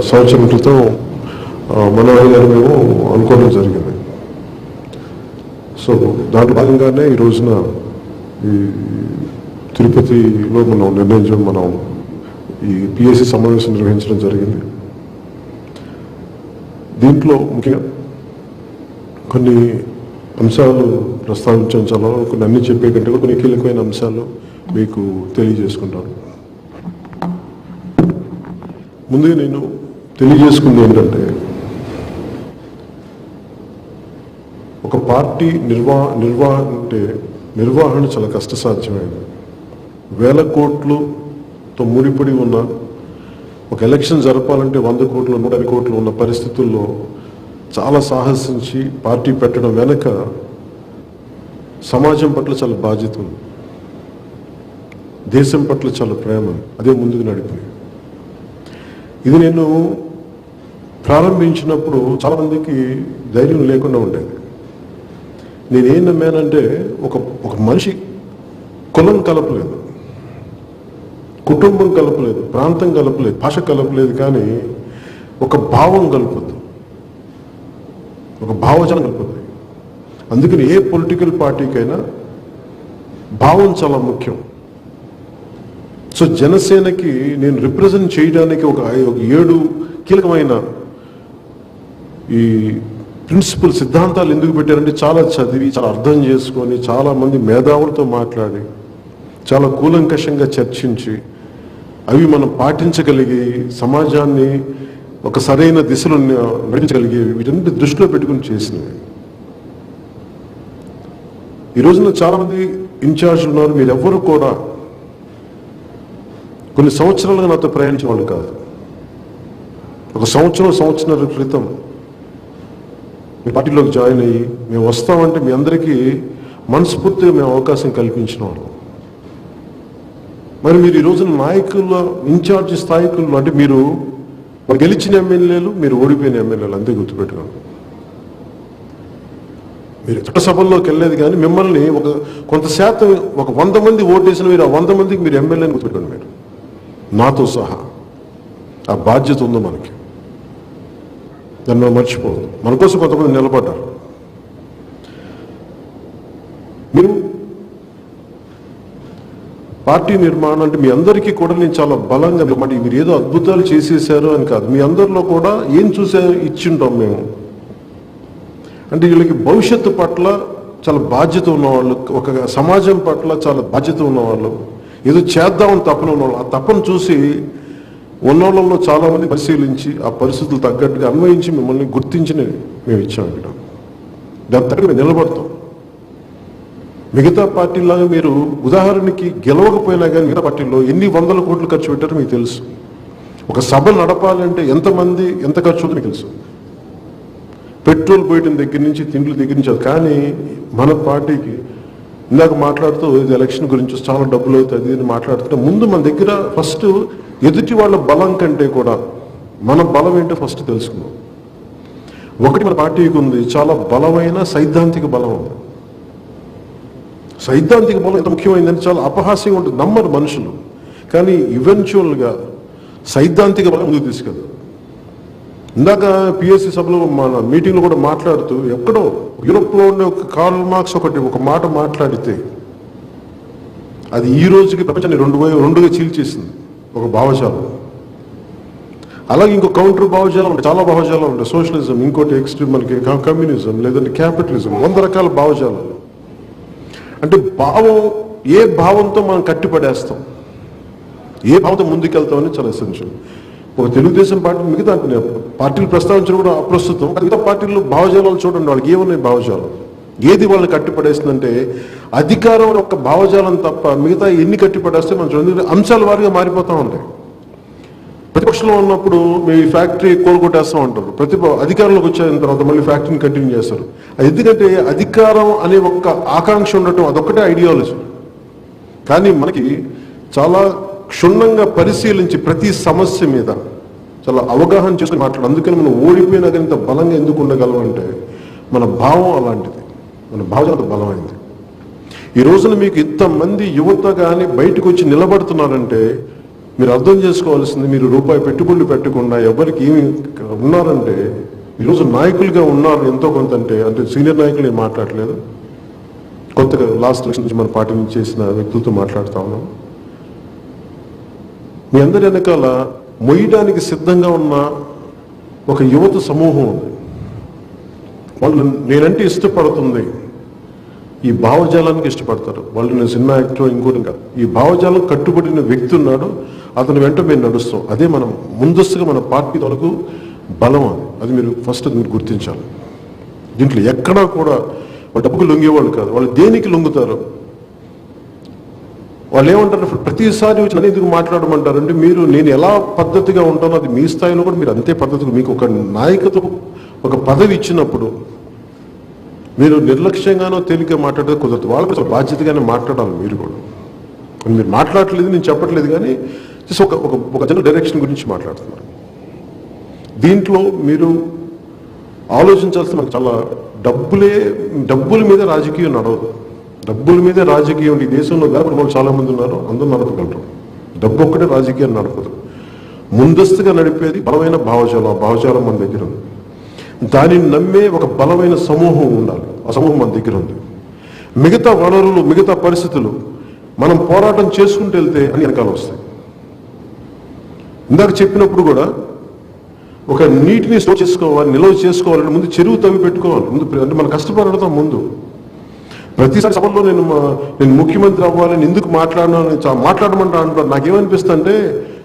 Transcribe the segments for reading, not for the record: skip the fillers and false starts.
సంవత్సరం క్రితం మనోహర్ గారు మేము అనుకోవడం జరిగింది. సో దాంట్లో భాగంగానే ఈ రోజున ఈ తిరుపతిలో మనం ఈ పిఎస్సి సమావేశం నిర్వహించడం జరిగింది. దీంట్లో ముఖ్యంగా కొన్ని అంశాలు ప్రస్తావించడం చాలా కొన్ని అన్ని చెప్పే కంటే కూడా కొన్ని కీలకమైన అంశాలు మీకు తెలియజేసుకుంటాను. ముందుగా నేను తెలియజేసుకుంది ఏంటంటే, ఒక పార్టీ నిర్వహణ చాలా కష్టసాధ్యమైనది. వేల కోట్లతో ముడిపడి ఉన్న ఒక ఎలక్షన్ జరపాలంటే 100 కోట్లు 150 కోట్లు ఉన్న పరిస్థితుల్లో చాలా సాహసించి పార్టీ పెట్టడం వెనక సమాజం పట్ల చాలా బాధ్యత ఉంది, దేశం పట్ల చాలా ప్రేమ, అదే ముందుకు నడిపింది. ఇది నేను ప్రారంభించినప్పుడు చాలామందికి ధైర్యం లేకుండా ఉండేది. నేనేం నమ్మానంటే, ఒక మనిషి కులం కలపలేదు, కుటుంబం కలపలేదు, ప్రాంతం కలపలేదు, భాష కలపలేదు, కానీ ఒక భావం కలుపుద్ది, ఒక భావజనం కలుపుద్ది. అందుకని ఏ పొలిటికల్ పార్టీకైనా భావం చాలా ముఖ్యం. సో జనసేనకి నేను రిప్రజెంట్ చేయడానికి ఒక 7 కీలకమైన ఈ ప్రిన్సిపల్ సిద్ధాంతాలు ఎందుకు పెట్టారంటే, చాలా చదివి చాలా అర్థం చేసుకొని చాలామంది మేధావులతో మాట్లాడి చాలా కూలంకషంగా చర్చించి అవి మనం పాటించగలిగి సమాజాన్ని ఒక సరైన దిశలో నడిపించగలిగేవి, వీటన్నిటి దృష్టిలో పెట్టుకుని చేసినవి. ఈ రోజున చాలామంది ఇన్ఛార్జ్లు ఉన్నారు. మీరెవ్వరూ కూడా కొన్ని సంవత్సరాలుగా నాతో ప్రయాణించే వాళ్ళు కాదు. ఒక సంవత్సరం క్రితం మీ పార్టీలోకి జాయిన్ అయ్యి మేము వస్తామంటే మీ అందరికీ మనస్ఫూర్తిగా మేము అవకాశం కల్పించిన వాళ్ళు. మరి మీరు ఈ రోజున నాయకుల ఇన్ఛార్జి స్థాయికులు అంటే మీరు గెలిచిన ఎమ్మెల్యేలు, మీరు ఓడిపోయిన ఎమ్మెల్యేలు, అంతే గుర్తుపెట్టుకోండి. మీరు చట్టసభల్లోకి వెళ్ళలేదు, కానీ మిమ్మల్ని కొంత శాతం 100 మంది ఓటేసిన మీరు ఆ 100 మందికి మీరు ఎమ్మెల్యేని గుర్తుపెట్టుకోండి. మీరు నాతో సహా ఆ బాధ్యత ఉందో మనకి, దాన్ని మనం మర్చిపోదు. మన కోసం కొంతమంది నిలబడ్డారు. మీరు పార్టీ నిర్మాణం అంటే మీ అందరికీ కూడా నేను చాలా బలంగా, మరి మీరు ఏదో అద్భుతాలు చేసేసారు అని కాదు, మీ అందరిలో కూడా ఏం ఇచ్చింటాం మేము అంటే, వీళ్ళకి భవిష్యత్తు పట్ల చాలా బాధ్యత ఉన్నవాళ్ళు, ఒక సమాజం పట్ల చాలా బాధ్యత ఉన్నవాళ్ళు, ఏదో చేద్దామని తపన ఉన్నవాళ్ళు. ఆ తపన చూసి ఉన్నోళ్ళలో చాలామంది పరిశీలించి ఆ పరిస్థితులు తగ్గట్టుగా అన్వయించి మిమ్మల్ని గుర్తించి మేము ఇచ్చాం. ఇక్కడ దాని తగ్గ మేము నిలబడతాం. మిగతా పార్టీలాగా మీరు ఉదాహరణకి గెలవకపోయినా కానీ మిగతా పార్టీల్లో ఎన్ని 100 కోట్లు ఖర్చు పెట్టారో మీకు తెలుసు. ఒక సభ నడపాలంటే ఎంతమంది ఎంత ఖర్చు ఉందో మీకు తెలుసు. పెట్రోల్ పోయటం దగ్గర నుంచి తిండ్ల దగ్గర నుంచి. కానీ మన పార్టీకి ఇందాక మాట్లాడుతూ ఇది ఎలక్షన్ గురించి చాలా డబ్బులు అవుతుంది అని మాట్లాడుతుంటే, ముందు మన దగ్గర ఫస్ట్ ఎదుటి వాళ్ళ బలం కంటే కూడా మన బలం ఏంటో ఫస్ట్ తెలుసుకున్నాం. ఒకటి మన పార్టీకి ఉంది, చాలా బలమైన సైద్ధాంతిక బలం ఉంది. సైద్ధాంతిక బలం ఎంత ముఖ్యమైందని చాలా అపహాస్యంగా ఉంటుంది, నమ్మరు మనుషులు. కానీ ఈవెన్చువల్గా సైద్ధాంతిక బలం ముందుకు తీసుకెళ్ళదు. ఇందాక పిఎస్సి సభలో మన మీటింగ్లో కూడా మాట్లాడుతూ, ఎక్కడో యూరోప్లో ఉండే ఒక కార్ల్ మార్క్స్ ఒక మాట మాట్లాడితే అది ఈ రోజుకి ప్రపంచాన్ని రెండుగా చీల్చేసింది, ఒక భావజాలం. అలాగే ఇంకో కౌంటర్ భావజాలం ఉంటాయి, చాలా భావజాలం ఉంటాయి. సోషలిజం, ఇంకోటి ఎక్స్ట్రీమ్ మనకి కమ్యూనిజం, లేదంటే క్యాపిటలిజం, 100 రకాల భావజాలాలు. అంటే భావం, ఏ భావంతో మనం కట్టిపడేస్తాం, ఏ భావంతో ముందుకెళ్తామని చాలా ఎసెన్షియల్. ఒక తెలుగుదేశం పార్టీ మిగతా పార్టీలు ప్రస్తావించడం కూడా అప్రస్తుతం. మిగతా పార్టీలు భావజాలాలు చూడండి, వాళ్ళకి ఏమున్నాయి భావజాలం, ఏది వాళ్ళని కట్టిపడేస్తుందంటే అధికారం ఒక భావజాలం తప్ప మిగతా ఎన్ని కట్టిపడేస్తే మనం చూడండి అంశాల వారిగా మారిపోతూ ఉంటాయి. ప్రతిపక్షంలో ఉన్నప్పుడు మీ ఫ్యాక్టరీ కోలుకొట్టేస్తూ ఉంటారు, అధికారంలోకి వచ్చిన తర్వాత మళ్ళీ ఫ్యాక్టరీని కంటిన్యూ చేస్తారు. ఎందుకంటే అధికారం అనే ఒక ఆకాంక్ష ఉండటం అదొక్కటే ఐడియాలజీ. కానీ మనకి చాలా క్షుణ్ణంగా పరిశీలించి ప్రతి సమస్య మీద చాలా అవగాహన చేసుకుని మాట్లాడు. అందుకని మనం ఓడిపోయినా కానీ ఇంత బలంగా ఎందుకు ఉండగలం అంటే మన భావం అలాంటిది, మన భావన అంత బలమైంది. ఈ రోజున మీకు ఇంతమంది యువత కానీ బయటకు వచ్చి నిలబడుతున్నారంటే మీరు అర్థం చేసుకోవాల్సింది, మీరు రూపాయి పెట్టుబడులు పెట్టకుండా ఎవరికి ఏమి ఉన్నారంటే, ఈరోజు నాయకులుగా ఉన్నారు ఎంతో కొంత, అంటే సీనియర్ నాయకులు నేను మాట్లాడలేదు, కొత్తగా లాస్ట్ ఎలక్షన్ నుంచి మన పార్టీ నుంచి చేసిన వ్యక్తులతో మాట్లాడుతూ ఉన్నాం. మీ అందరి వెనకాల మొయ్యడానికి సిద్ధంగా ఉన్న ఒక యువత సమూహం ఉంది. వాళ్ళు నేనంటే ఇష్టపడుతుంది, ఈ భావజాలానికి ఇష్టపడతారు. వాళ్ళు నేను సినిమా యాక్టర్ ఇంకోటి కాదు, ఈ భావజాలం కట్టుబడిన వ్యక్తి ఉన్నాడు, అతని వెంట మేము నడుస్తాం. అదే మనం ముందస్తుగా మన పార్టీ వరకు బలం. అది మీరు ఫస్ట్ మీరు గుర్తించాలి. దీంట్లో ఎక్కడా కూడా వాళ్ళు డబ్బుకు లొంగేవాళ్ళు కాదు. వాళ్ళు దేనికి లొంగుతారు? వాళ్ళు ఏమంటారు, ప్రతిసారి వచ్చి నన్ను ఎందుకు మాట్లాడమంటారు అంటే, నేను ఎలా పద్ధతిగా ఉంటానో అది మీ స్థాయిలో కూడా మీరు అంతే పద్ధతిగా, మీకు ఒక నాయకత్వం ఒక పదవి ఇచ్చినప్పుడు మీరు నిర్లక్ష్యంగానో తేలిగ్గా మాట్లాడితే కుదరదు. వాళ్ళు కొంచెం బాధ్యతగానే మాట్లాడాలి. మీరు కూడా మీరు మాట్లాడట్లేదు, నేను చెప్పట్లేదు, కానీ జస్ట్ ఒక జనరల్ డైరెక్షన్ గురించి మాట్లాడుతున్నారు. దీంట్లో మీరు ఆలోచించాల్సిన, మనకు చాలా డబ్బుల మీద రాజకీయం నడవదు. డబ్బుల మీద రాజకీయం ఈ దేశంలో వాళ్ళు చాలా మంది ఉన్నారు, అందరూ నడపగలరు. డబ్బు ఒక్కటే రాజకీయాన్ని నడపదు. ముందస్తుగా నడిపేది బలమైన భావజాలం. ఆ భావజాలం మన దగ్గర ఉంది. దానిని నమ్మే ఒక బలమైన సమూహం ఉండాలి. ఆ సమూహం మన దగ్గర ఉంది. మిగతా వనరులు, మిగతా పరిస్థితులు మనం పోరాటం చేసుకుంటూ వెళ్తే అన్ని వెనకాల వస్తాయి. ఇందాక చెప్పినప్పుడు కూడా ఒక నీటిని స్టోర్ చేసుకోవాలి, నిల్వ చేసుకోవాలంటే ముందు చెరువు తవ్వి పెట్టుకోవాలి. ముందు అంటే మనం కష్టపడతాం. ముందు ప్రతిసారి సభలో నేను ముఖ్యమంత్రి అవ్వాలని ఎందుకు మాట్లాడమంటా అంటారు. నాకేమనిపిస్తుంది అంటే,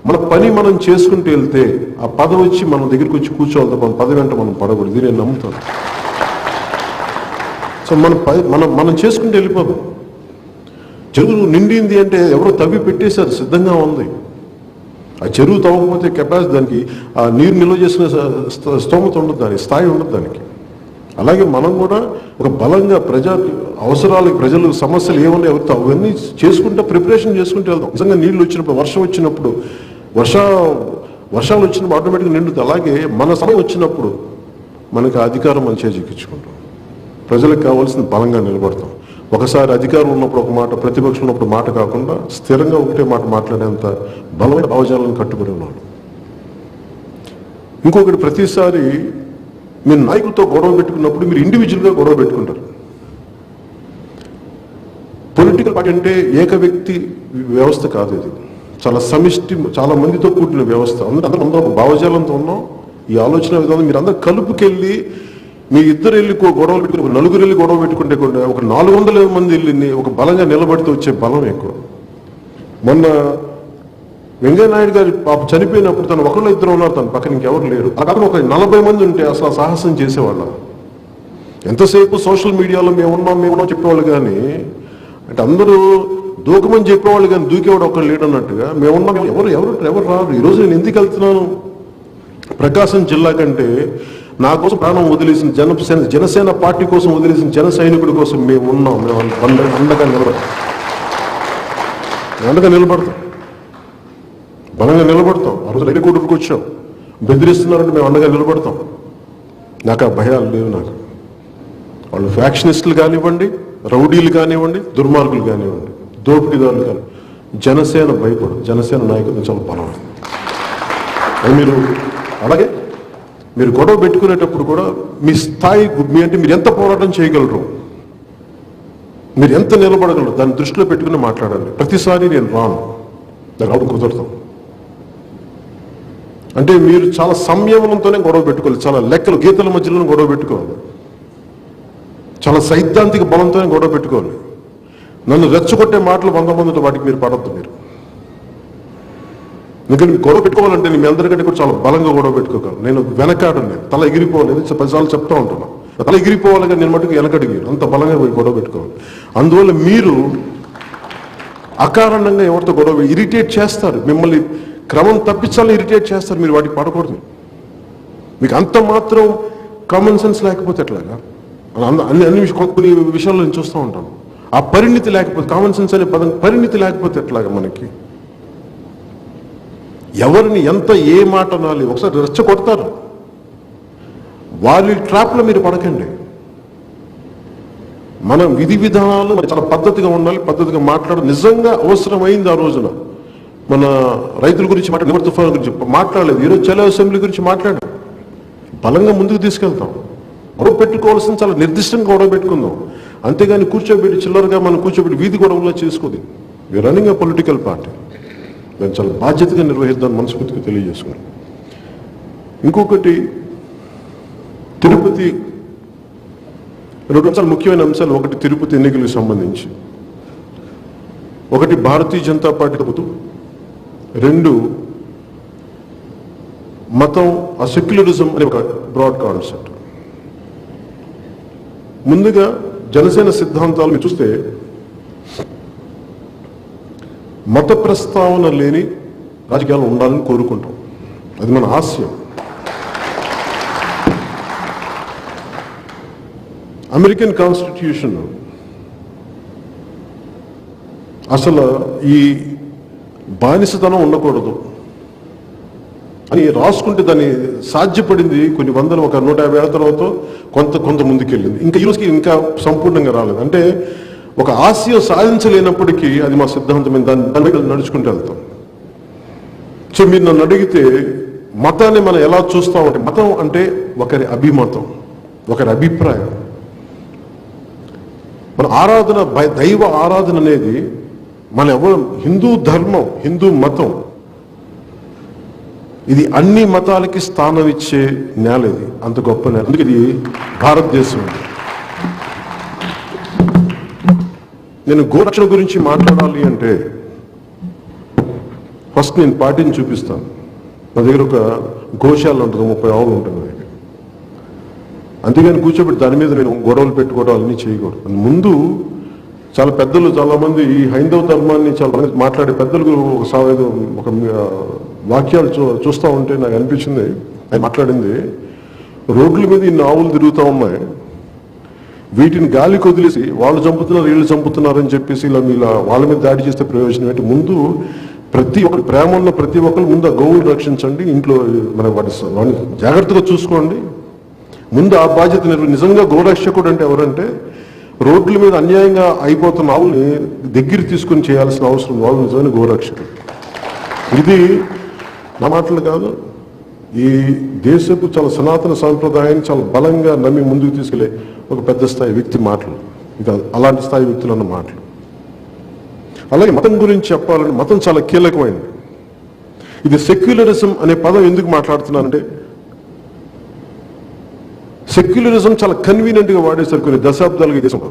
మన పని మనం చేసుకుంటూ వెళ్తే ఆ పదవి వచ్చి మన దగ్గరికి వచ్చి కూర్చోవాలి తప్ప పదవి వెంట మనం పడకూడదు. ఇది నేను నమ్ముతాను. సో మనం చేసుకుంటూ వెళ్ళిపోదాం. చెరువు నిండింది అంటే ఎవరో తవ్వి పెట్టేశారు, సిద్ధంగా ఉంది. ఆ చెరువు తవ్వకపోతే కెపాసిటీ, దానికి ఆ నీరు నిల్వ చేసిన స్తోమత ఉండదు, దానికి స్థాయి ఉండదు దానికి. అలాగే మనం కూడా ఒక బలంగా అవసరాలు, ప్రజలు సమస్యలు ఏమన్నా ఎవరితో అవన్నీ చేసుకుంటే ప్రిపరేషన్ చేసుకుంటూ వెళ్దాం. నిజంగా నీళ్ళు వచ్చినప్పుడు, వర్షం వచ్చినప్పుడు, వర్షాలు వచ్చినప్పుడు ఆటోమేటిక్గా నిండుతుంది. అలాగే మన సమయం వచ్చినప్పుడు మనకి అధికారం మనం చేజిక్కించుకుంటాం. ప్రజలకు కావాల్సిన బలంగా నిలబడతాం. ఒకసారి అధికారం ఉన్నప్పుడు ఒక మాట, ప్రతిపక్షం ఉన్నప్పుడు మాట కాకుండా స్థిరంగా ఒకటే మాట మాట్లాడేంత బలమైన భావజాలను కట్టుబడి ఉన్నాడు. ఇంకొకటి, ప్రతిసారి మీరు నాయకులతో గొడవ పెట్టుకున్నప్పుడు మీరు ఇండివిజువల్గా గొడవ పెట్టుకుంటారు. పొలిటికల్ పార్టీ అంటే ఏక వ్యక్తి వ్యవస్థ కాదు. ఇది చాలా సమిష్టి, చాలా మందితో కూడిన వ్యవస్థ. అందరూ ఒక భావజాలంతో ఉన్నాం. ఈ ఆలోచన విధానం మీరు అందరూ కలుపుకెళ్ళి, మీ ఇద్దరు వెళ్ళి గొడవలు పెట్టుకుని, నలుగురు వెళ్ళి గొడవ పెట్టుకుంటే కూడా ఒక 400 మంది వెళ్ళి ఒక బలంగా నిలబడితే వచ్చే బలం ఎక్కువ. మొన్న వెంకయ్యనాయుడు గారి పాప చనిపోయినప్పుడు తను ఒకళ్ళు ఇద్దరు ఉన్నారు, తన పక్కన ఇంకెవరు లేరు. అక్కడ ఒక 40 మంది ఉంటే అసలు సాహసం చేసేవాళ్ళ. ఎంతసేపు సోషల్ మీడియాలో మేము ఉన్నాం చెప్పేవాళ్ళు, కానీ అంటే అందరూ దూకమని చెప్పేవాళ్ళు, కానీ దూకేవాడు ఒకళ్ళు లేడు అన్నట్టుగా మేమున్నాం. ఎవరు రారు. ఈరోజు నేను ఎందుకు వెళ్తున్నాను ప్రకాశం జిల్లా కంటే, నా కోసం ప్రాణం వదిలేసిన జనసేన పార్టీ కోసం వదిలేసిన జన సైనికుడి కోసం మేము ఉన్నాం. మేము అండగా నిలబడతాం, బలంగా నిలబడతాం. ఆ రోజు రైలు కూడూరుకు వచ్చాం, బెదిరిస్తున్నారంటే మేము అండగా నిలబడతాం. నాకు ఆ భయాలు లేవు. నాకు వాళ్ళు ఫ్యాక్షనిస్టులు కానివ్వండి, రౌడీలు కానివ్వండి, దుర్మార్గులు కానివ్వండి, దోపిడీదారులు కానీ, జనసేన భయపడదు. జనసేన నాయకులు చాలా బలమైంది. మీరు అలాగే మీరు గొడవ పెట్టుకునేటప్పుడు కూడా మీ స్థాయి, అంటే మీరు ఎంత పోరాటం చేయగలరు, మీరు ఎంత నిలబడగలరు, దాన్ని దృష్టిలో పెట్టుకుని మాట్లాడండి. ప్రతిసారి నేను రాను, దాన్ని కుదరదు. అంటే మీరు చాలా సంయమనంతోనే గొడవ పెట్టుకోవాలి. చాలా లెక్కలు, గీతల మధ్యలో గొడవ పెట్టుకోవాలి. చాలా సైద్ధాంతిక బలంతోనే గొడవ పెట్టుకోవాలి. నన్ను రెచ్చగొట్టే మాటలు 100 మందితో వాటికి మీరు పడద్దు. మీరు ఎందుకంటే మీరు గొడవ పెట్టుకోవాలంటే మీ అందరికంటే కూడా చాలా బలంగా గొడవ పెట్టుకోగలను. నేను వెనకాడను, నేను తల ఎగిరిపోవాలి. 10 సార్లు చెప్తా ఉంటున్నాను, తల ఎగిరిపోవాలి, కానీ నేను మటుకు వెనకడిగి అంత బలంగా గొడవ పెట్టుకోవాలి. అందువల్ల మీరు అకారణంగా ఎవరితో గొడవ ఇరిటేట్ చేస్తారు, మిమ్మల్ని క్రమం తప్పించాలని ఇరిటేట్ చేస్తారు. మీరు వాటికి పడకూడదు. మీకు అంత మాత్రం కామన్ సెన్స్ లేకపోతే ఎట్లాగా? అన్ని కొన్ని విషయాల్లో నేను చూస్తూ ఉంటాను. ఆ పరిణితి లేకపోతే, కామన్ సెన్స్ అనే పదం పరిణితి లేకపోతే ఎట్లాగా? మనకి ఎవరిని ఎంత ఏ మాట అనాలి, ఒకసారి రెచ్చగొడతారు. వాళ్ళ ట్రాప్లో మీరు పడకండి. మన విధానాలు చాలా పద్ధతిగా ఉండాలి, పద్ధతిగా మాట్లాడాలి. నిజంగా అవసరమైంది ఆ రోజున మన రైతుల గురించి నివర్ తుఫాను గురించి మాట్లాడలేదు. ఈరోజు చలో అసెంబ్లీ గురించి మాట్లాడాం. బలంగా ముందుకు తీసుకెళ్తాం. గొడవ పెట్టుకోవాల్సిన చాలా నిర్దిష్టంగా గొడవ పెట్టుకుందాం. అంతేగాని కూర్చోబెట్టి చిల్లరగా మనం కూర్చోబెట్టి వీధి గొడవలో చేసుకోదు. వి రన్నింగ్ ఏ పొలిటికల్ పార్టీ. మేము చాలా బాధ్యతగా నిర్వహిద్దాం మనస్ఫూర్తిగా తెలియజేసుకున్నాం. ఇంకొకటి, తిరుపతి రెండు చాలా ముఖ్యమైన అంశాలు. ఒకటి తిరుపతి ఎన్నికలకు సంబంధించి, ఒకటి భారతీయ జనతా పార్టీ తప్పుతూ, రెండు మతం, ఆ సెక్యులరిజం అనే ఒక బ్రాడ్ కాన్సెప్ట్. ముందుగా జనసేన సిద్ధాంతాలను చూస్తే మత ప్రస్తావన లేని రాజకీయాలు ఉండాలని కోరుకుంటాం. అది మన ఆశయం. అమెరికన్ కాన్స్టిట్యూషన్ అసలు ఈ బానిసతనం ఉండకూడదు అని రాసుకుంటే దాన్ని సాధ్యపడింది కొన్ని వందలు, ఒక 150 ఏళ్ల తర్వాత కొంత ముందుకెళ్ళింది. ఇంకా ఈరోజుకి ఇంకా సంపూర్ణంగా రాలేదు. అంటే ఒక ఆశయం సాధించలేనప్పటికీ అది మా సిద్ధాంతమైన దాన్ని నడుచుకుంటూ వెళ్తాం. సో మీరు నన్ను అడిగితే మతాన్ని మనం ఎలా చూస్తామంటే, మతం అంటే ఒకరి అభిమతం, ఒకరి అభిప్రాయం. మన ఆరాధన, దైవ ఆరాధన అనేది మన ఎవరు, హిందూ ధర్మం, హిందూ మతం, ఇది అన్ని మతాలకి స్థానం ఇచ్చే నేల. ఇది అంత గొప్ప నేల. అందుకే ఇది భారతదేశం. నేను గోరక్షణ గురించి మాట్లాడాలి అంటే ఫస్ట్ నేను పార్టీని చూపిస్తాను. నా దగ్గర ఒక గోశాల ఉంటుంది, 30 ఆవులు ఉంటుంది. అంతేగాని కూర్చోబెట్టి దాని మీద నేను గొడవలు పెట్టుకోవడం అన్నీ చేయకూడదు. ముందు చాలా పెద్దలు, చాలామంది ఈ హైందవ ధర్మాన్ని చాలా మాట్లాడే పెద్దలు ఒక వాక్యాలు చూస్తూ ఉంటే నాకు అనిపించింది. ఆయన మాట్లాడింది, రోడ్ల మీద ఇన్ని ఆవులు తిరుగుతూ ఉన్నాయి, వీటిని గాలికి వదిలేసి వాళ్ళు చంపుతున్నారు, వీళ్ళు చంపుతున్నారని చెప్పేసి ఇలా వాళ్ళ మీద దాడి చేస్తే ప్రయోజనం ఏంటి? ముందు ప్రతి ఒక్కరు, ప్రేమ ఉన్న ప్రతి ఒక్కరు ముందు ఆ గోవులు రక్షించండి, ఇంట్లో మన వాడిని జాగ్రత్తగా చూసుకోండి. ముందు ఆ బాధ్యత నిజంగా గోరక్షకుడు అంటే ఎవరంటే, రోడ్ల మీద అన్యాయంగా అయిపోతున్న ఆవుల్ని దగ్గర తీసుకుని చేయాల్సిన అవసరం వాళ్ళు నిజమైన గోరక్షకుడు. ఇది నా మాటలు కాదు, ఈ దేశపు చాలా సనాతన సాంప్రదాయాన్ని చాలా బలంగా నమ్మి ముందుకు తీసుకెళ్లే ఒక పెద్ద స్థాయి వ్యక్తి మాటలు. ఇది అలాంటి స్థాయి వ్యక్తులు అన్న మాటలు. అలాగే మతం గురించి చెప్పాలంటే మతం చాలా కీలకమైనది. ఇది సెక్యులరిజం అనే పదం ఎందుకు మాట్లాడుతున్నానంటే, సెక్యులరిజం చాలా కన్వీనియంట్ గా వాడేశారు కొన్ని దశాబ్దాలుగా దేశంలో.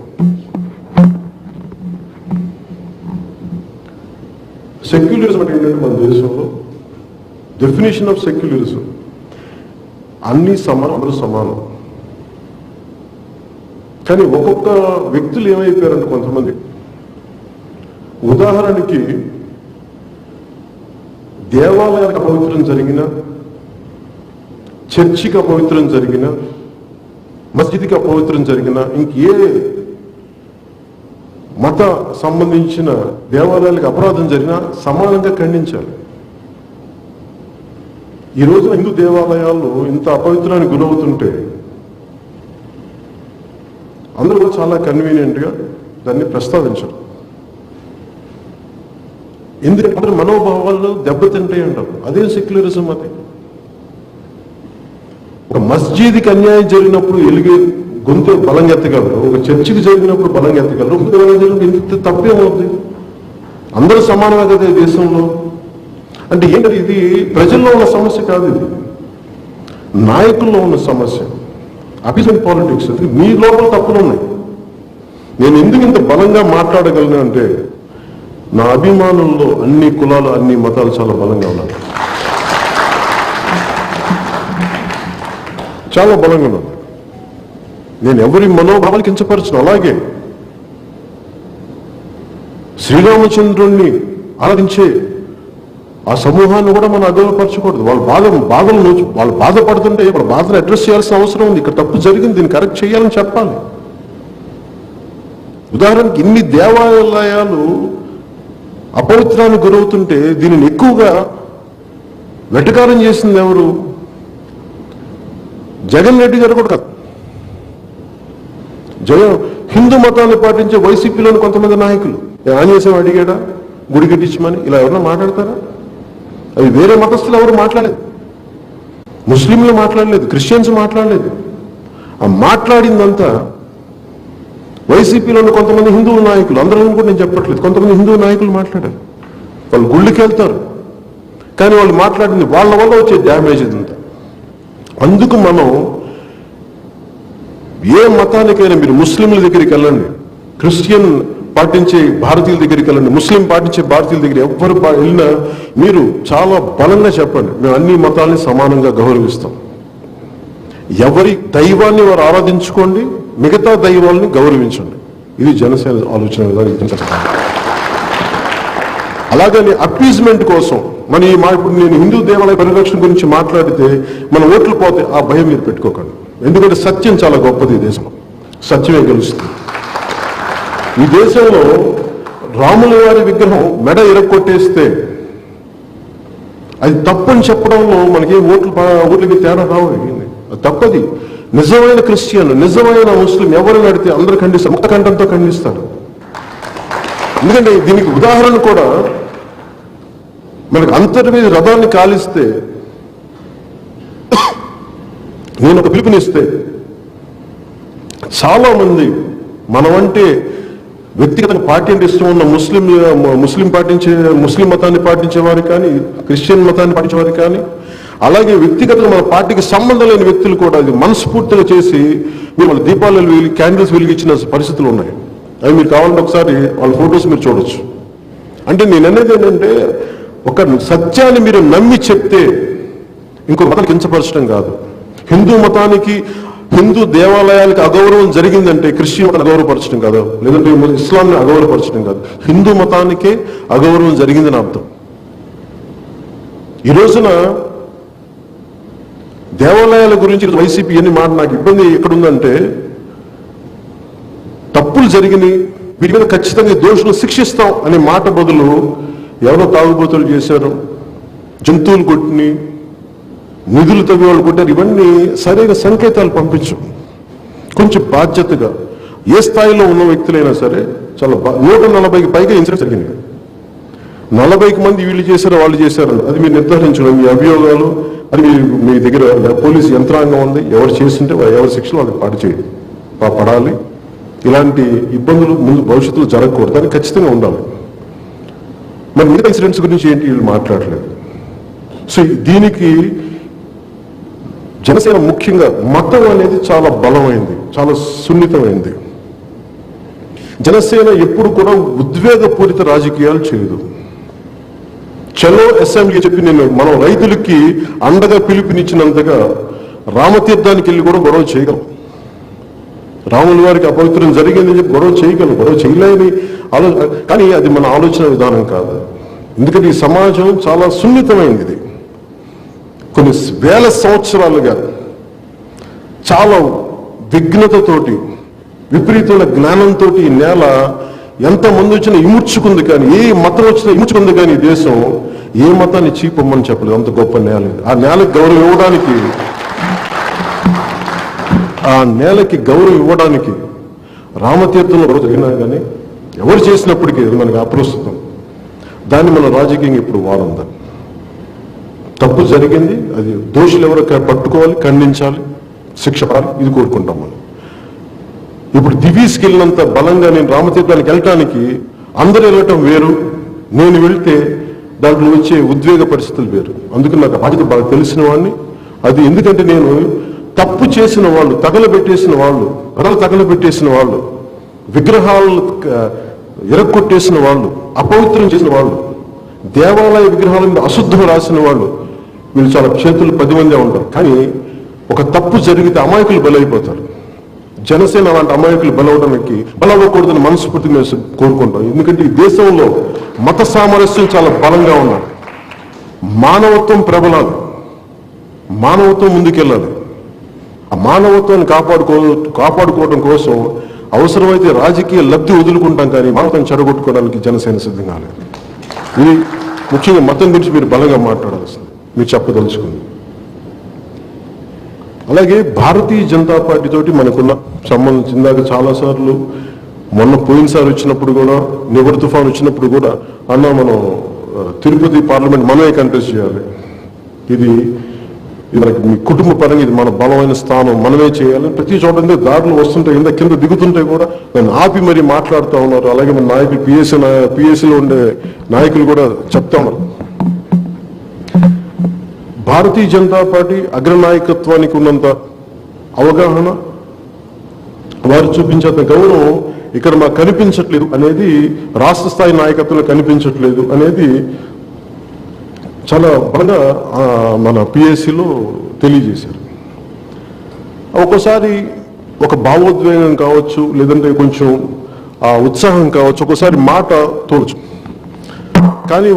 సెక్యులరిజం అంటే ఏంటంటే మన దేశంలో డెఫినేషన్ ఆఫ్ సెక్యులరిజం అన్ని సమానం, అందరూ సమానం. కానీ ఒక్కొక్క వ్యక్తులు ఏమైపోయారంటే కొంతమంది, ఉదాహరణకి దేవాలయానికి అపవిత్రం జరిగిన, చర్చికి అపవిత్రం జరిగిన, మస్జిద్కి అపవిత్రం జరిగిన, ఇంకే మత సంబంధించిన దేవాలయాలకు అపరాధం జరిగినా సమానంగా ఖండించాలి. ఈ రోజున హిందూ దేవాలయాల్లో ఇంత అపవిత్రానికి గురవుతుంటే అందరూ చాలా కన్వీనియంట్గా దాన్ని ప్రస్తావించరు. ఎందుకంటే మనోభావాలు దెబ్బతింటాయి అంటారు. అదే సెక్యులరిజం. అది ఒక మస్జిద్కి అన్యాయం జరిగినప్పుడు గొంతు బలంగా ఎత్తగలరు, ఒక చర్చికి జరిగినప్పుడు బలంగా ఎత్తగలరు. ఇంత తప్పేమవుతుంది? అందరూ సమానమే కదా దేశంలో. అంటే ఏంటంటే ఇది ప్రజల్లో ఉన్న సమస్య కాదు, ఇది నాయకుల్లో ఉన్న సమస్య. అపిజన్ పాలిటిక్స్. మీ లోపల తప్పులు ఉన్నాయి. నేను ఎందుకు ఇంత బలంగా మాట్లాడగలను అంటే, నా అభిమానుల్లో అన్ని కులాలు, అన్ని మతాలు చాలా బలంగా ఉన్నాయి, చాలా బలంగా ఉన్నాను. నేను ఎవరి మనోభావాలు కించపరచను. అలాగే శ్రీరామచంద్రుణ్ణి ఆరాధించే ఆ సమూహాన్ని కూడా మనం అగౌరవపరచకూడదు. వాళ్ళు బాధపడుతుంటే వాళ్ళ బాధను అడ్రస్ చేయాల్సిన అవసరం ఉంది. ఇక్కడ తప్పు జరిగింది, దీన్ని కరెక్ట్ చేయాలని చెప్పాలి. ఉదాహరణకి ఇన్ని దేవాలయాలు అపవిత్రానికి గురవుతుంటే దీనిని ఎక్కువగా వెటకారం చేసింది ఎవరు? జగన్ రెడ్డి గారు కూడా కాదు. హిందూ మతాన్ని పాటించే వైసీపీలోని కొంతమంది నాయకులు ఆంజనేయ అడిగాడా గుడి కట్టించమని? ఇలా ఎవరన్నా మాట్లాడతారా? అది వేరే మతస్థులు ఎవరు మాట్లాడలేదు, ముస్లింలు మాట్లాడలేదు, క్రిస్టియన్స్ మాట్లాడలేదు. ఆ మాట్లాడిందంతా వైసీపీలో ఉన్న కొంతమంది హిందూ నాయకులు, అందరూ కూడా నేను చెప్పట్లేదు, కొంతమంది హిందూ నాయకులు మాట్లాడారు. వాళ్ళు గుళ్ళకి వెళ్తారు, కానీ వాళ్ళు మాట్లాడింది వాళ్ళ వల్ల వచ్చే డ్యామేజ్ ఇదంతా. అందుకు మనం ఏ మతానికైనా, మీరు ముస్లింల దగ్గరికి వెళ్ళండి, క్రిస్టియన్ పాటించే భారతీయుల దగ్గరికి వెళ్ళండి, ముస్లిం పాటించే భారతీయుల దగ్గర ఎవరు వెళ్ళినా మీరు చాలా బలంగా చెప్పండి, మేము అన్ని మతాలని సమానంగా గౌరవిస్తాం. ఎవరి దైవాన్ని వారు ఆరాధించుకోండి, మిగతా దైవాలని గౌరవించండి. ఇది జనసేన ఆలోచన విధానం. అలాగని అప్పీజ్మెంట్ కోసం ఇప్పుడు నేను హిందూ దేవాలయ పరిరక్షణ గురించి మాట్లాడితే మన ఓట్లు పోతే ఆ భయం మీరు పెట్టుకోకండి. ఎందుకంటే సత్యం చాలా గొప్పది. ఈ దేశంలో సత్యమే గెలుస్తుంది. ఈ దేశంలో రాముల వారి విగ్రహం మెడ ఇరక్కొట్టేస్తే అది తప్పని చెప్పడంలో మనకి ఓట్లకి తేడా రావు. అది తప్పది. నిజమైన క్రిస్టియన్, నిజమైన ముస్లిం ఎవరు నడితే అందరూ ఖండిస్తారు, ముక్త కంఠంతో ఖండిస్తారు. ఎందుకంటే దీనికి ఉదాహరణ కూడా మనకు అంతర్వేది రథాన్ని కాలిస్తే, నేను ఒక పిలుపునిస్తే చాలా మంది మనమంటే వ్యక్తిగత పార్టీ అంటే ఇష్టం ఉన్న ముస్లిం మతాన్ని పాటించే వారు కానీ, క్రిస్టియన్ మతాన్ని పాటించే వారు కానీ, అలాగే వ్యక్తిగతంగా మన పార్టీకి సంబంధం లేని వ్యక్తులు కూడా అది మనస్ఫూర్తిగా చేసి మీరు దీపాలు వెలిగి క్యాండిల్స్ వెలిగించిన పరిస్థితులు ఉన్నాయి. అవి మీరు కావాలంటే ఒకసారి వాళ్ళ ఫొటోస్ మీరు చూడొచ్చు. అంటే నేను అనేది ఏంటంటే, ఒక సత్యాన్ని మీరు నమ్మి చెప్తే ఇంకో మతాన్ని కించపరచడం కాదు. హిందూ మతానికి, హిందూ దేవాలయాలకు అగౌరవం జరిగిందంటే క్రిస్టియన్ మతాన్ని అగౌరవపరచడం కాదు, లేదంటే ఇస్లాంని అగౌరవపరచడం కాదు, హిందూ మతానికే అగౌరవం జరిగిందని అర్థం. ఈ రోజున దేవాలయాల గురించి వైసీపీ ఎన్ని మాట నాకు ఇబ్బంది ఎక్కడుందంటే, తప్పులు జరిగినాయి, వీటి మీద ఖచ్చితంగా దోషులు శిక్షిస్తాం అనే మాట బదులు ఎవరో తాగుబోతులు చేశారు, జంతువులు కొట్టిని, నిధులు తవ్వి వాళ్ళు కొట్టారు, ఇవన్నీ సరైన సంకేతాలు పంపించు. కొంచెం బాధ్యతగా ఏ స్థాయిలో ఉన్న వ్యక్తులైనా సరే, చాలా 140కి పైగా ఇన్సిడెంట్స్ జరిగినాయి. 40కి మంది వీళ్ళు చేశారు వాళ్ళు చేశారు అది మీరు నిర్ధారించడం, మీ అభియోగాలు అది మీ దగ్గర పోలీసు యంత్రాంగం ఉంది, ఎవరు చేస్తుంటే ఎవరి శిక్షలు వాళ్ళకి పడాలి. ఇలాంటి ఇబ్బందులు ముందు భవిష్యత్తులో జరగకూడదు, దానికి ఖచ్చితంగా ఉండాలి. మరి మిగతా ఇన్సిడెంట్స్ గురించి ఏంటి వీళ్ళు మాట్లాడలేదు. సో దీనికి జనసేన ముఖ్యంగా మతం అనేది చాలా బలమైంది, చాలా సున్నితమైంది. జనసేన ఎప్పుడు కూడా ఉద్వేగపూరిత రాజకీయాలు చేయదు. చలో అసెంబ్లీ చెప్పి మనం రైతులకి అండగా పిలుపునిచ్చినంతగా రామతీర్థానికి వెళ్ళి కూడా గొడవ చేయగలం. రాముల వారికి అపవిత్రం జరిగిందని చెప్పి గొడవ చేయగలం, గొడవ చేయలేని కానీ అది మన ఆలోచన విధానం కాదు. ఎందుకంటే ఈ సమాజం చాలా సున్నితమైంది. ఇది కొన్ని వేల సంవత్సరాలుగా చాలా విఘ్నతతోటి, విపరీతమైన జ్ఞానంతో ఈ నేల ఎంతమంది వచ్చినా ఇముడ్చుకుంది, కానీ ఏ మతం వచ్చినా ఇముడ్చుకుంది, కానీ ఈ దేశం ఏ మతాన్ని చీపమ్మని చెప్పలేదు. అంత గొప్ప నేల. ఆ నేలకు గౌరవం ఇవ్వడానికి, ఆ నేలకి గౌరవం ఇవ్వడానికి రామతీర్థంలో రోజు జరిగినా కానీ ఎవరు చేసినప్పటికీ అది మనకి అప్రస్తుతం. దాన్ని మనం రాజకీయంగా ఇప్పుడు వాడుందాం. తప్పు జరిగింది, అది దోషులు ఎవరో పట్టుకోవాలి, ఖండించాలి, శిక్ష పడాలి, ఇది కోరుకుంటాం మనం. ఇప్పుడు దివీస్కి వెళ్ళినంత బలంగా నేను రామతీర్థానికి వెళ్ళటానికి అందరూ వెళ్ళటం వేరు, నేను వెళ్తే దాంట్లో వచ్చే ఉద్వేగ పరిస్థితులు వేరు. అందుకు నాకు బాధ్యత బాగా తెలిసిన వాడిని. అది ఎందుకంటే నేను తప్పు చేసిన వాళ్ళు, తగలబెట్టేసిన వాళ్ళు, రథాలు తగలబెట్టేసిన వాళ్ళు, విగ్రహాలు ఇరక్కొట్టేసిన వాళ్ళు, అపవిత్రం చేసిన వాళ్ళు, దేవాలయ విగ్రహాల మీద అశుద్ధం రాసిన వాళ్ళు, వీళ్ళు చాలా చేతులు 10 మందే ఉంటారు. కానీ ఒక తప్పు జరిగితే అమాయకులు బలైపోతారు. జనసేన అలాంటి అమాయకులు బలవ్వకూడదని మనస్ఫూర్తిగా మేము కోరుకుంటాం. ఎందుకంటే ఈ దేశంలో మత సామరస్యం చాలా బలంగా ఉన్నారు. మానవత్వం ప్రబలాలి, మానవత్వం ముందుకెళ్ళాలి. ఆ మానవత్వాన్ని కాపాడుకోవడం కోసం అవసరమైతే రాజకీయ లబ్ధి వదులుకుంటాం, కానీ మానవత్వం చెడగొట్టుకోవడానికి జనసేన సిద్ధంగా లేదు. ఇది ముఖ్యంగా మతం గురించి మీరు బలంగా మాట్లాడాల్సింది, మీరు చెప్పదలుచుకుంది. అలాగే భారతీయ జనతా పార్టీ తోటి మనకున్న సంబంధం ఇందాక చాలాసార్లు, మొన్న పోయినసారి వచ్చినప్పుడు కూడా, నివర్ తుఫాన్ వచ్చినప్పుడు కూడా అన్నా మనం తిరుపతి పార్లమెంట్ మనమే కంటెస్ట్ చేయాలి, ఇది మనకి మీ కుటుంబ పరంగా ఇది మన బలమైన స్థానం, మనమే చేయాలి. ప్రతి చోట దాడులు వస్తుంటాయి, కింద దిగుతుంటే కూడా నన్ను ఆపి మరీ మాట్లాడుతూ ఉన్నారు. అలాగే మన నాయకులు పిఎస్సీలో ఉండే నాయకులు కూడా చెప్తా ఉన్నారు. భారతీయ జనతా పార్టీ అగ్రనాయకత్వానికి ఉన్నంత అవగాహన, వారు చూపించేంత గౌరవం ఇక్కడ మాకు కనిపించట్లేదు అనేది, రాష్ట్ర స్థాయి నాయకత్వంలో కనిపించట్లేదు అనేది చాలా బాగా మన పిఎస్సిలో తెలియజేశారు. ఒక్కోసారి ఒక భావోద్వేగం కావచ్చు, లేదంటే కొంచెం ఉత్సాహం కావచ్చు, ఒక్కోసారి మాట తోచు, కానీ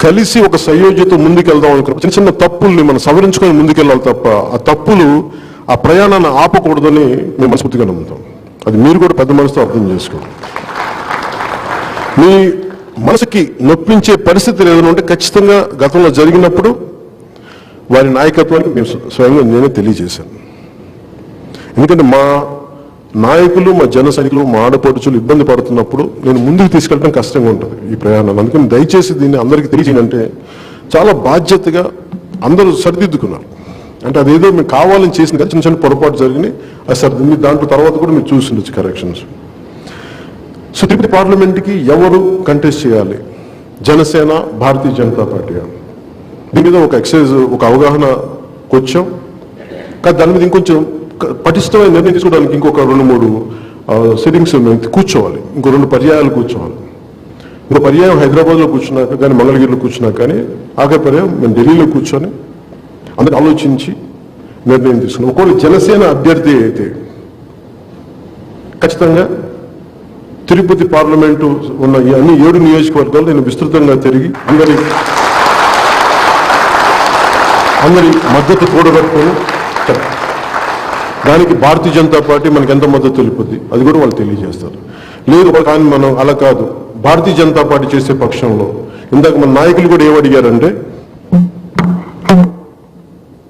కలిసి ఒక సంయోజ్యత ముందుకెళ్దాం అనుకున్న చిన్న చిన్న తప్పుల్ని మనం సవరించుకొని ముందుకెళ్ళాలి తప్ప ఆ తప్పులు ఆ ప్రయాణాన్ని ఆపకూడదని మేము మనస్ఫూర్తిగా నమ్ముతాం. అది మీరు కూడా పెద్ద మనసుతో అర్థం చేసుకోండి. మీ మనసుకి నొప్పించే పరిస్థితులు ఏదైనా ఉంటే ఖచ్చితంగా గతంలో జరిగినప్పుడు వారి నాయకత్వానికి మేము స్వయంగా నేనే తెలియజేశాను. ఎందుకంటే మా నాయకులు, మా జన సైనికులు, మా ఆడపడుచులు ఇబ్బంది పడుతున్నప్పుడు నేను ముందుకు తీసుకెళ్ళడం కష్టంగా ఉంటుంది ఈ ప్రయాణాలు. అందుకని దయచేసి దీన్ని అందరికీ తెలియజేయంటే చాలా బాధ్యతగా అందరూ సరిదిద్దుకున్నారు. అంటే అదేదో మీకు కావాలని చేసిన కదా, చిన్న చిన్న పొరపాటు జరిగినాయి, అది సరిదిద్ది దాంట్లో తర్వాత కూడా మీరు చూసిండొచ్చు కరెక్షన్స్. సో తిరుపతి పార్లమెంట్కి ఎవరు కంటెస్ట్ చేయాలి? జనసేన, భారతీయ జనతా పార్టీ. దీని మీద ఒక ఎక్సైజ్, ఒక అవగాహనకు వచ్చాం. కానీ దాని మీద ఇంకొంచెం పటిష్టమైన నిర్ణయం తీసుకోవడానికి ఇంకొక 2-3 సిట్టింగ్స్ మేము కూర్చోవాలి, ఇంకో 2 పర్యాయాలు కూర్చోవాలి. ఇంకో పర్యాయం హైదరాబాద్లో కూర్చున్నాక కానీ, మంగళగిరిలో కూర్చున్నాక కానీ, ఆఖరి పర్యాయం మేము ఢిల్లీలో కూర్చొని అందరూ ఆలోచించి నిర్ణయం తీసుకున్నాం. ఒకవేళ జనసేన అభ్యర్థి అయితే ఖచ్చితంగా తిరుపతి పార్లమెంటు ఉన్న ఈ అన్ని 7 నియోజకవర్గాలు నేను విస్తృతంగా తిరిగి అందరి మద్దతు కూడగట్టుకొని దానికి భారతీయ జనతా పార్టీ మనకి ఎంత మద్దతు తెలుపుద్ది అది కూడా వాళ్ళు తెలియజేస్తారు. లేదు కానీ మనం అలా కాదు, భారతీయ జనతా పార్టీ చేసే పక్షంలో ఇందాక మన నాయకులు కూడా ఏమడిగారంటే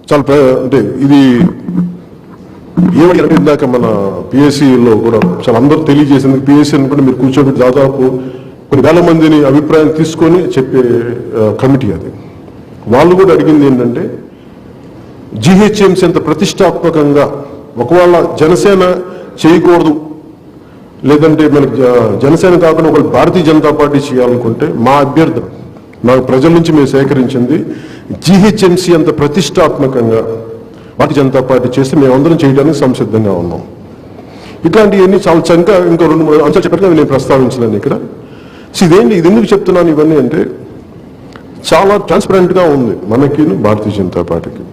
చాలా అంటే ఇది ఏమడిగారంటే ఇందాక మన పిఎస్సిలో కూడా చాలా అందరూ తెలియజేసింది. పిఎస్సి అనుకుంటే మీరు కూర్చోబెట్టి దాదాపు కొన్ని వేల మందిని అభిప్రాయం తీసుకొని చెప్పే కమిటీ అది. వాళ్ళు కూడా అడిగింది ఏంటంటే జిహెచ్ఎంసీ అంత ప్రతిష్టాత్మకంగా ఒకవేళ జనసేన చేయకూడదు, లేదంటే మనకి జనసేన కాకుండా ఒకళ్ళు భారతీయ జనతా పార్టీ చేయాలనుకుంటే మా అభ్యర్థన, నాకు ప్రజల నుంచి మేము సేకరించింది జిహెచ్ఎంసీ అంత ప్రతిష్టాత్మకంగా భారతీయ జనతా పార్టీ చేస్తే మేమందరం చేయడానికి సంసిద్ధంగా ఉన్నాం. ఇట్లాంటివన్నీ చాలా చంక ఇంకో 2-3 అంశాలు చెప్పారు, నేను ప్రస్తావించలేను ఇక్కడ. ఇది ఎందుకు చెప్తున్నాను ఇవన్నీ అంటే చాలా ట్రాన్స్పరెంట్గా ఉంది మనకి భారతీయ జనతా పార్టీకి.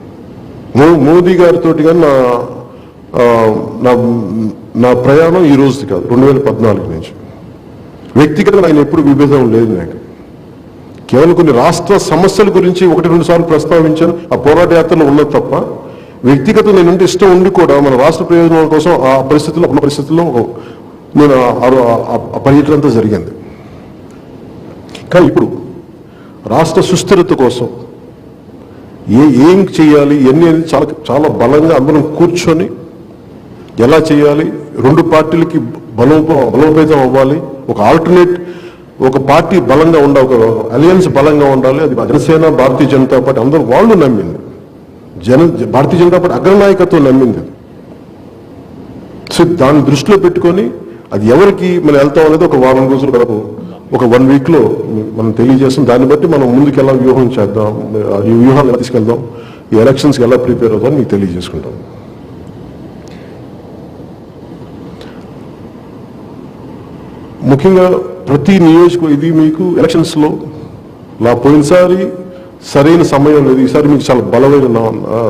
మోదీ గారితో కానీ నా ప్రయాణం ఈ రోజుది కాదు, 2014 నుంచి. వ్యక్తిగతంగా ఆయన ఎప్పుడు విభేదం లేదు నాకు. కేవలం కొన్ని రాష్ట్ర సమస్యల గురించి 1-2 సార్లు ప్రస్తావించాను, ఆ పోరాట యాత్రలో ఉన్నది తప్ప వ్యక్తిగతంగా నేనంటే ఇష్టం ఉండి కూడా మన రాష్ట్ర ప్రయోజనాల కోసం ఆ పరిస్థితుల్లో నేను ఆ పర్యటన అంతా జరిగింది. కానీ ఇప్పుడు రాష్ట్ర సుస్థిరత కోసం ఏం చేయాలి ఎన్ని అనేది చాలా చాలా బలంగా అందరం కూర్చొని ఎలా చేయాలి, 2 పార్టీలకి బలోపేతం అవ్వాలి, ఒక ఆల్టర్నేట్ ఒక పార్టీ బలంగా ఉండాలి, ఒక అలయన్స్ బలంగా ఉండాలి. అది జనసేన, భారతీయ జనతా పార్టీ అందరూ వాళ్ళు నమ్మింది, భారతీయ జనతా పార్టీ అగ్రనాయకత్వం నమ్మింది. సో దాన్ని దృష్టిలో పెట్టుకొని అది ఎవరికి మనం వెళ్తాం అనేది ఒక వారం రోజుల వరకు, ఒక 1 వీక్లో మనం తెలియజేస్తాం. దాన్ని బట్టి మనం ముందుకు ఎలా వ్యూహం చేద్దాం, ఈ వ్యూహాన్ని ఎలా తీసుకెళ్దాం, ఈ ఎలక్షన్స్కి ఎలా ప్రిపేర్ అవుతాం మీకు తెలియజేసుకుంటాం. ముఖ్యంగా ప్రతి ఇది మీకు ఎలక్షన్స్లో పోయినసారి సరైన సమయం లేదు, ఈసారి మీకు చాలా బలమైన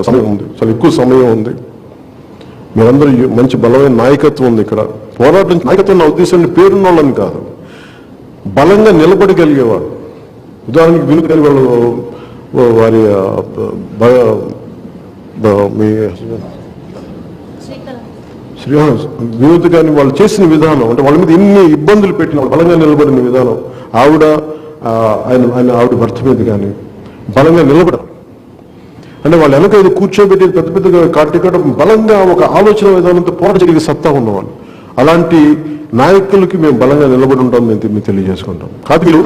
సమయం ఉంది, చాలా ఎక్కువ సమయం ఉంది. మీరందరూ మంచి బలమైన నాయకత్వం ఉంది ఇక్కడ. పోరాటం నాయకత్వం నా ఉద్దేశాన్ని పేరున్న వాళ్ళని కాదు, బలంగా నిలబడగలిగేవాడు. ఉదాహరణకి వినుకని వాళ్ళు వారి వినోద్ గారిని వాళ్ళు చేసిన విధానం, అంటే వాళ్ళ మీద ఎన్ని ఇబ్బందులు పెట్టిన బలంగా నిలబడిన విధానం, ఆవిడ భర్త మీద కానీ బలంగా నిలబడరు. అంటే వాళ్ళు వెనక ఏదో కూర్చోబెట్టి పెద్ద పెద్దగా కాటికడం బలంగా ఒక ఆలోచన విధానంతో పోరాట జరిగే సత్తా ఉన్నవాళ్ళు. అలాంటి నాయకులకి మేము బలంగా నిలబడి ఉంటాం, మేము తెలియజేసుకుంటాం. కాబట్టి మీరు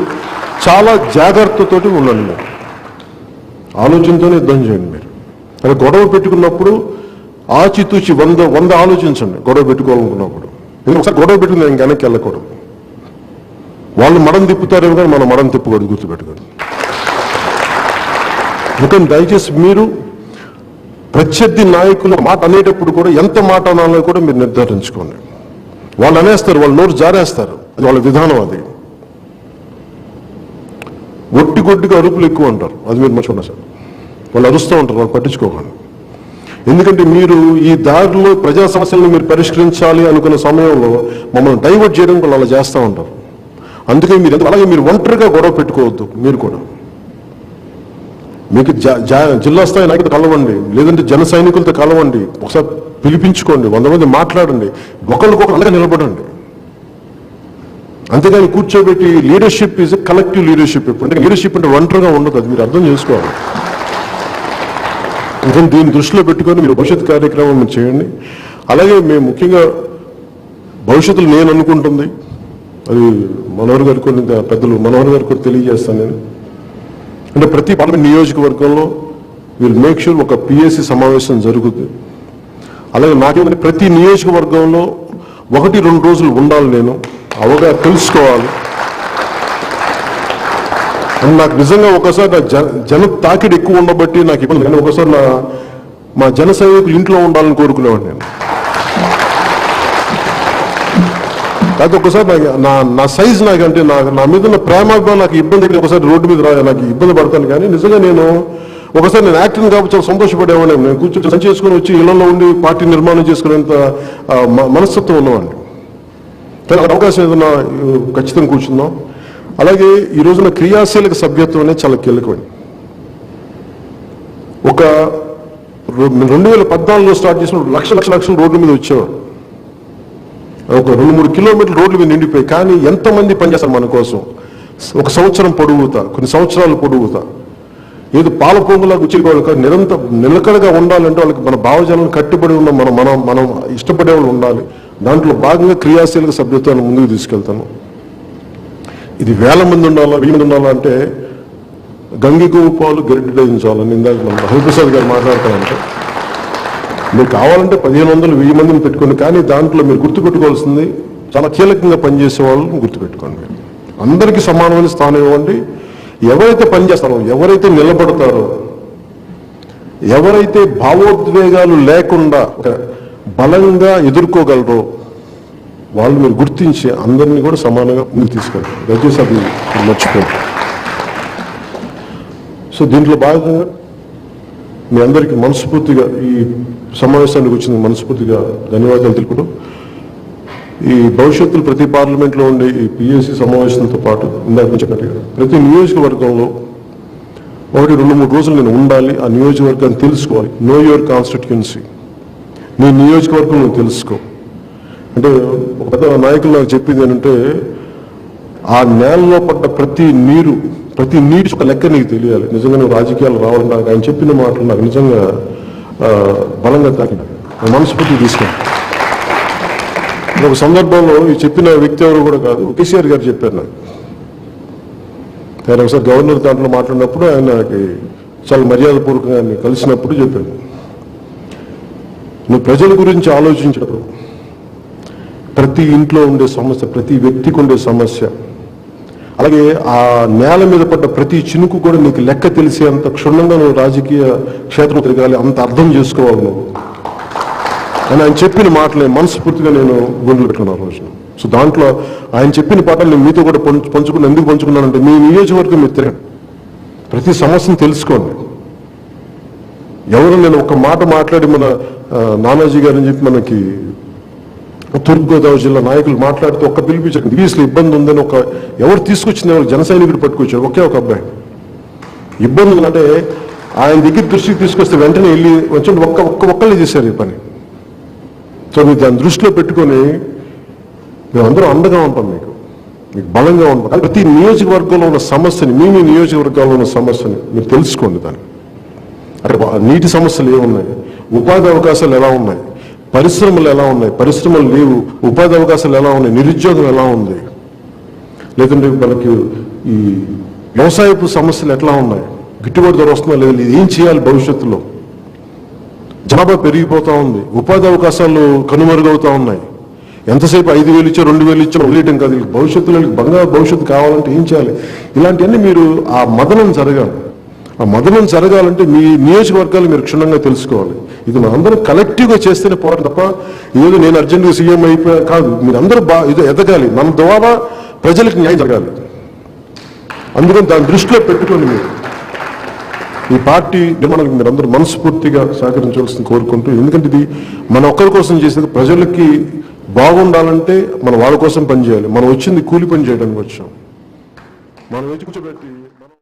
చాలా జాగ్రత్తతోటి ఉండండి, మీరు ఆలోచనతోనే యుద్ధం చేయండి. మీరు అదే గొడవ పెట్టుకున్నప్పుడు ఆచితూచి 100 ఆలోచించండి. గొడవ పెట్టుకోవాలనుకున్నప్పుడు ఒకసారి గొడవ పెట్టుకుని ఇంక వెనక్కి వెళ్ళకూడదు. వాళ్ళు మడం తిప్పుతారేమో కానీ మనం మడం తిప్పకూడదు, గుర్తుపెట్టుకోండి. అందుకని దయచేసి మీరు ప్రత్యర్థి నాయకుల మాట అనేటప్పుడు కూడా ఎంత మాట అనాలో కూడా మీరు నిర్ధారించుకోండి. వాళ్ళు అనేస్తారు, వాళ్ళు నోరు జారేస్తారు, అది వాళ్ళ విధానం. అది ఒట్టిగొట్టిగా అరుపులు ఎక్కువ అంటారు, అది మీరు మర్చిపోండి. సార్ వాళ్ళు అరుస్తూ ఉంటారు, వాళ్ళు పట్టించుకోకండి. ఎందుకంటే మీరు ఈ దారిలో ప్రజా సమస్యలను మీరు పరిష్కరించాలి అనుకున్న సమయంలో మమ్మల్ని డైవర్ట్ చేయడానికి వాళ్ళు అలా చేస్తూ ఉంటారు. అందుకని మీరు అలాగే మీరు ఒంటరిగా గొడవ పెట్టుకోవద్దు. మీరు కూడా మీకు జిల్లా స్థాయి నాయకులతో కలవండి, లేదంటే జన సైనికులతో కలవండి, ఒకసారి పిలిపించుకోండి, 100 మంది మాట్లాడండి, ఒకరికొకరు అలాగే నిలబడండి. అంతేగాని కూర్చోబెట్టి లీడర్షిప్ ఈజ్ కలెక్టివ్ లీడర్షిప్. అంటే లీడర్షిప్ అంటే ఒంటరిగా ఉండదు, అది మీరు అర్థం చేసుకోవాలి. ఇంకా దీన్ని దృష్టిలో పెట్టుకొని మీరు భవిష్యత్ కార్యక్రమం మీరు చేయండి. అలాగే మేము ముఖ్యంగా భవిష్యత్తులో నేను అనుకుంటుంది, అది మనోహర్ గారు కొన్ని పెద్దలు మనోహర్ గారు కూడా తెలియజేస్తాను నేను. అంటే ప్రతి పార్లమెంట్ నియోజకవర్గంలో విల్ మేక్ షూర్ ఒక పిఎస్సి సమావేశం జరుగుతుంది. అలాగే నాకేమంటే ప్రతి నియోజకవర్గంలో 1-2 రోజులు ఉండాలి, నేను అవగా తెలుసుకోవాలి. నాకు నిజంగా ఒకసారి నా జన తాకిడి ఎక్కువ ఉండబట్టి నాకు ఇబ్బంది, కానీ ఒకసారి మా జన సైనికులు ఇంట్లో ఉండాలని కోరుకునేవాడు నేను. కాకపోతే ఒకసారి నా సైజ్ నాకంటే నా మీద ఉన్న ప్రేమాభిమానం నాకు ఇబ్బంది, ఒకసారి రోడ్డు మీద నాకు ఇబ్బంది పడతాను. కానీ నిజంగా నేను ఒకసారి నేను యాక్టింగ్ కాబట్టి చాలా సంతోషపడేవాడిని. నేను కూర్చొని సంచి చేసుకుని వచ్చి ఇళ్లలో ఉండి పార్టీ నిర్మాణం చేసుకునేంత మనస్తత్వం ఉన్నవాడిని. కానీ అవకాశం ఏదన్నా ఖచ్చితంగా కూర్చుందాం. అలాగే ఈ రోజున క్రియాశీలక సభ్యత్వం అనేది చాలా కీలకమైంది. ఒక 2014లో స్టార్ట్ చేసినప్పుడు లక్షల రోడ్ల మీద వచ్చేవారు. ఒక 2-3 కిలోమీటర్ల రోడ్ల మీద నిండిపోయి, కానీ ఎంతమంది పనిచేస్తారు మన కోసం? ఒక సంవత్సరం పొడుగుతా, కొన్ని సంవత్సరాలు పొడుగుతా, ఏదో పాల పొంగులాగా వచ్చేవాళ్ళు నిలకడగా ఉండాలంటే వాళ్ళకి మన భావజాలను కట్టుబడి ఉన్న మనం ఇష్టపడే వాళ్ళు ఉండాలి. దాంట్లో భాగంగా క్రియాశీలక సభ్యత్వాన్ని ముందుకు తీసుకెళ్తాను. ఇది 1000 మంది ఉండాలా, 1000 మంది ఉండాలా అంటే గంగి గోపాలు గరిటెంచాలని ఇందాక మన హరిప్రసాద్ గారు మాట్లాడతారంటే, మీరు కావాలంటే 1500, 1000 మందిని పెట్టుకోండి. కానీ దాంట్లో మీరు గుర్తుపెట్టుకోవాల్సింది చాలా కీలకంగా పనిచేసే వాళ్ళని గుర్తుపెట్టుకోండి. అందరికీ సమానమైన స్థానం ఇవ్వండి. ఎవరైతే పనిచేస్తారో, ఎవరైతే నిలబడతారో, ఎవరైతే భావోద్వేగాలు లేకుండా బలంగా ఎదుర్కోగలరో వాళ్ళు మీరు గుర్తించి అందరినీ కూడా సమానంగా ముందుకు తీసుకెళ్ళారు. దయచేసి అది మర్చిపోండి. సో దీంట్లో భాగంగా మీ అందరికీ మనస్ఫూర్తిగా ఈ సమావేశానికి వచ్చిన మనస్ఫూర్తిగా ధన్యవాదాలు తెలుపుతూ, ఈ భవిష్యత్తులో ప్రతి పార్లమెంట్లో ఉండే ఈ పిఎస్సి సమావేశంతో పాటు ఇందాక చెప్పినట్టుగా ప్రతి నియోజకవర్గంలో 1-2-3 రోజులు నేను ఉండాలి. ఆ నియోజకవర్గాన్ని తెలుసుకోవాలి. Know your constituency. నీ నియోజకవర్గం నువ్వు తెలుసుకో. అంటే ఒక పెద్ద నాయకులు నాకు చెప్పింది ఏంటంటే, ఆ నేలలో పడ్డ ప్రతి నీటి ఒక లెక్క నీకు తెలియాలి. నిజంగా నువ్వు రాజకీయాలు రావడం, నాకు ఆయన చెప్పిన మాటలు నాకు నిజంగా బలంగా తాకిన మనస్ఫూర్తి తీసుకున్నాను. ఒక సందర్భంలో ఈ చెప్పిన వ్యక్తి ఎవరు కూడా కాదు, కేసీఆర్ గారు చెప్పారు నాకు. ఆయన ఒకసారి గవర్నర్ దాంట్లో మాట్లాడినప్పుడు ఆయనకి చాలా మర్యాదపూర్వకంగా ఆయన కలిసినప్పుడు చెప్పాను, నువ్వు ప్రజల గురించి ఆలోచించినప్పుడు ప్రతి ఇంట్లో ఉండే సమస్య, ప్రతి వ్యక్తికి ఉండే సమస్య, అలాగే ఆ నేల మీద పడ్డ ప్రతి చినుకు కూడా నీకు లెక్క తెలిసే అంత క్షుణ్ణంగా నువ్వు రాజకీయ క్షేత్రం తిరగాలి, అంత అర్థం చేసుకోవాలి నువ్వు అని ఆయన చెప్పిన మాటలే మనస్ఫూర్తిగా నేను గుండెలు పెట్టుకున్నాను రోజున. సో దాంట్లో ఆయన చెప్పిన పాటలు నేను మీతో కూడా పంచుకున్నాను. ఎందుకు పంచుకున్నానంటే, మీ నియోజకవర్గం మీరు తిరగండి, ప్రతి సమస్యను తెలుసుకోండి. ఎవరు నేను ఒక మాట మాట్లాడి మన నానాజీ గారని చెప్పి మనకి తూర్పుగోదావరి జిల్లా నాయకులు మాట్లాడితే ఒక్క పిలిపించారు, బీసీలో ఇబ్బంది ఉందని ఎవరు తీసుకొచ్చింది, ఎవరు జన సైనికుడు పట్టుకొచ్చారు, ఒక అబ్బాయి ఇబ్బంది ఉందంటే ఆయన దగ్గర దృష్టికి తీసుకొస్తే వెంటనే వెళ్ళి వచ్చి ఒక్కళ్ళే చేశారు ఈ పని. సో మీరు దాన్ని దృష్టిలో పెట్టుకొని మేమందరం అండగా ఉంటాం, మీకు బలంగా ఉంటాం. ప్రతి నియోజకవర్గంలో ఉన్న సమస్యని, మీ నియోజకవర్గాల్లో ఉన్న సమస్యని మీరు తెలుసుకోండి. దాన్ని అక్కడ నీటి సమస్యలు ఏమున్నాయి, ఉపాధి అవకాశాలు ఎలా ఉన్నాయి, పరిశ్రమలు ఎలా ఉన్నాయి, పరిశ్రమలు లేవు, ఉపాధి అవకాశాలు ఎలా ఉన్నాయి, నిరుద్యోగం ఎలా ఉంది, లేదంటే మనకి ఈ వ్యవసాయపు సమస్యలు ఎట్లా ఉన్నాయి, గిట్టుబాటు ధర వస్తుందా లేదు, ఏం చేయాలి భవిష్యత్తులో, జనాభా పెరిగిపోతూ ఉంది, ఉపాధి అవకాశాలు కనుమరుగవుతూ ఉన్నాయి. ఎంతసేపు 5,000 ఇచ్చో 2,000 ఇచ్చో వదిలేయటం కాదు, భవిష్యత్తులో బంగారు భవిష్యత్తు కావాలంటే ఏం చేయాలి, ఇలాంటివన్నీ మీరు ఆ మదనం జరగాలి. ఆ మదనం జరగాలంటే మీ నియోజకవర్గాలు మీరు క్షుణ్ణంగా తెలుసుకోవాలి. ఇది మనందరం కలెక్టివ్గా చేస్తేనే పోరాటం తప్ప ఏదో నేను అర్జెంట్గా సీఎం అయిపోయా కాదు. మీరందరూ ఇది ఎదగాలి, మన ద్వారా ప్రజలకు న్యాయం జరగాలి. అందుకని దాన్ని దృష్టిలో పెట్టుకోండి. మీరు ఈ పార్టీ నిర్మాణానికి మీరందరూ మనస్ఫూర్తిగా సహకరించవలసింది కోరుకుంటూ, ఎందుకంటే ఇది మన ఒక్కరి కోసం చేసేది, ప్రజలకి బాగుండాలంటే మనం వాళ్ళ కోసం పనిచేయాలి. మనం వచ్చింది కూలి పని చేయడానికి వచ్చాం. మనం కూర్చోబెట్టి